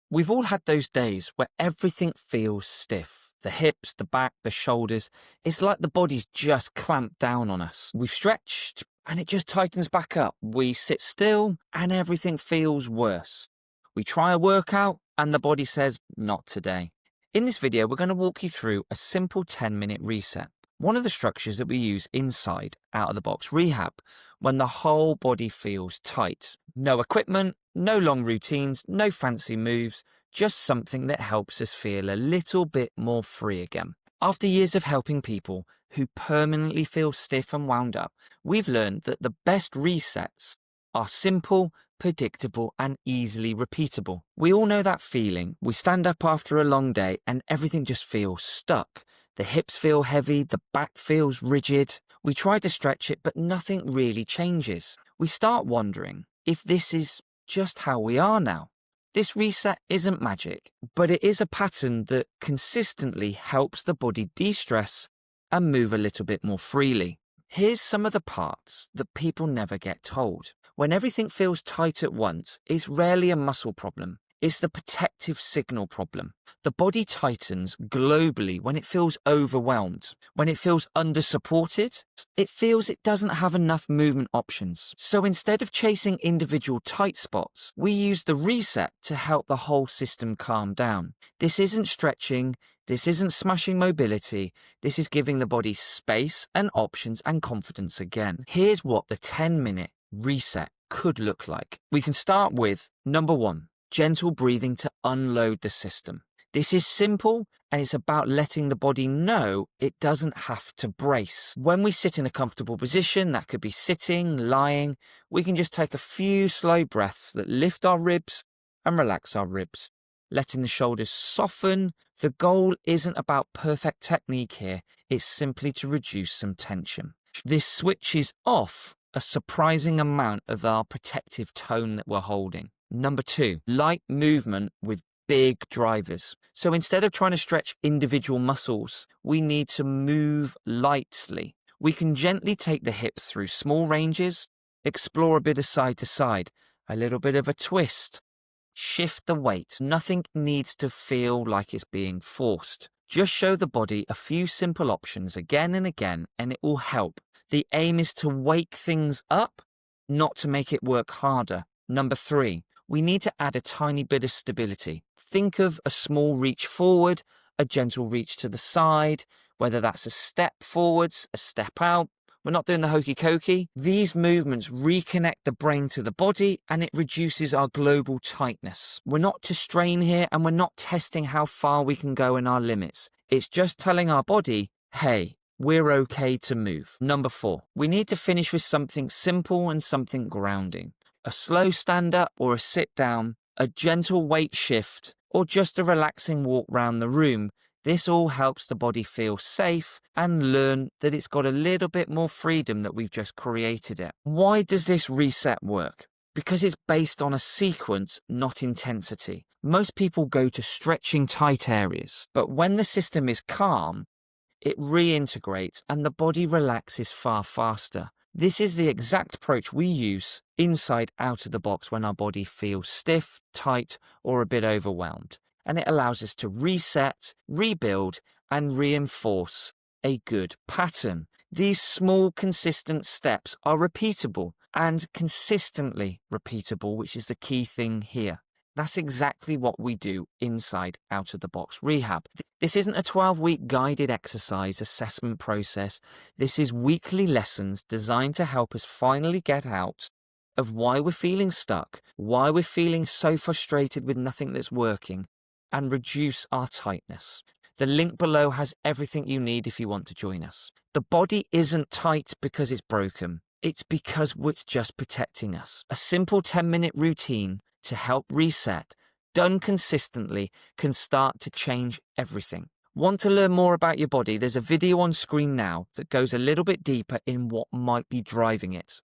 We've all had those days where everything feels stiff. The hips, the back, the shoulders. It's like the body's just clamped down on us. We've stretched and it just tightens back up. We sit still and everything feels worse. We try a workout and the body says, not today. In this video, we're going to walk you through a simple 10-minute reset. One of the structures that we use inside out-of-the-box rehab when the whole body feels tight. No equipment, no long routines, no fancy moves, just something that helps us feel a little bit more free again. After years of helping people who permanently feel stiff and wound up, we've learned that the best resets are simple, predictable, and easily repeatable. We all know that feeling. We stand up after a long day and everything just feels stuck. The hips feel heavy, the back feels rigid. We try to stretch it, but nothing really changes. We start wondering if this is just how we are now. This reset isn't magic, but it is a pattern that consistently helps the body de-stress and move a little bit more freely. Here's some of the parts that people never get told. When everything feels tight at once, it's rarely a muscle problem. It's the protective signal problem. The body tightens globally when it feels overwhelmed. When it feels under-supported, it feels it doesn't have enough movement options. So instead of chasing individual tight spots, we use the reset to help the whole system calm down. This isn't stretching. This isn't smashing mobility. This is giving the body space and options and confidence again. Here's what the 10-minute reset could look like. We can start with number 1. Gentle breathing to unload the system. This is simple and it's about letting the body know it doesn't have to brace. When we sit in a comfortable position, that could be sitting, lying, we can just take a few slow breaths that lift our ribs and relax our ribs, letting the shoulders soften. The goal isn't about perfect technique here, it's simply to reduce some tension. This switches off a surprising amount of our protective tone that we're holding. Number 2, light movement with big drivers. So instead of trying to stretch individual muscles, we need to move lightly. We can gently take the hips through small ranges, explore a bit of side to side, a little bit of a twist, shift the weight. Nothing needs to feel like it's being forced. Just show the body a few simple options again and again, and it will help. The aim is to wake things up, not to make it work harder. Number 3, we need to add a tiny bit of stability. Think of a small reach forward, a gentle reach to the side, whether that's a step forwards, a step out. We're not doing the hokey cokey. These movements reconnect the brain to the body and it reduces our global tightness. We're not to strain here and we're not testing how far we can go in our limits. It's just telling our body, hey, we're okay to move. Number 4, we need to finish with something simple and something grounding. A slow stand up or a sit down, a gentle weight shift, or just a relaxing walk round the room. This all helps the body feel safe and learn that it's got a little bit more freedom that we've just created it. Why does this reset work? Because it's based on a sequence, not intensity. Most people go to stretching tight areas, but when the system is calm, it reintegrates and the body relaxes far faster. This is the exact approach we use inside out of the box when our body feels stiff, tight, or a bit overwhelmed. And it allows us to reset, rebuild, and reinforce a good pattern. These small, consistent steps are repeatable and consistently repeatable, which is the key thing here. That's exactly what we do inside out of the box rehab. This isn't a 12-week guided exercise assessment process. This is weekly lessons designed to help us finally get out of why we're feeling stuck, why we're feeling so frustrated with nothing that's working, and reduce our tightness. The link below has everything you need if you want to join us. The body isn't tight because it's broken. It's because it's just protecting us. A simple 10-minute routine to help reset, done consistently, can start to change everything. Want to learn more about your body? There's a video on screen now that goes a little bit deeper in what might be driving it.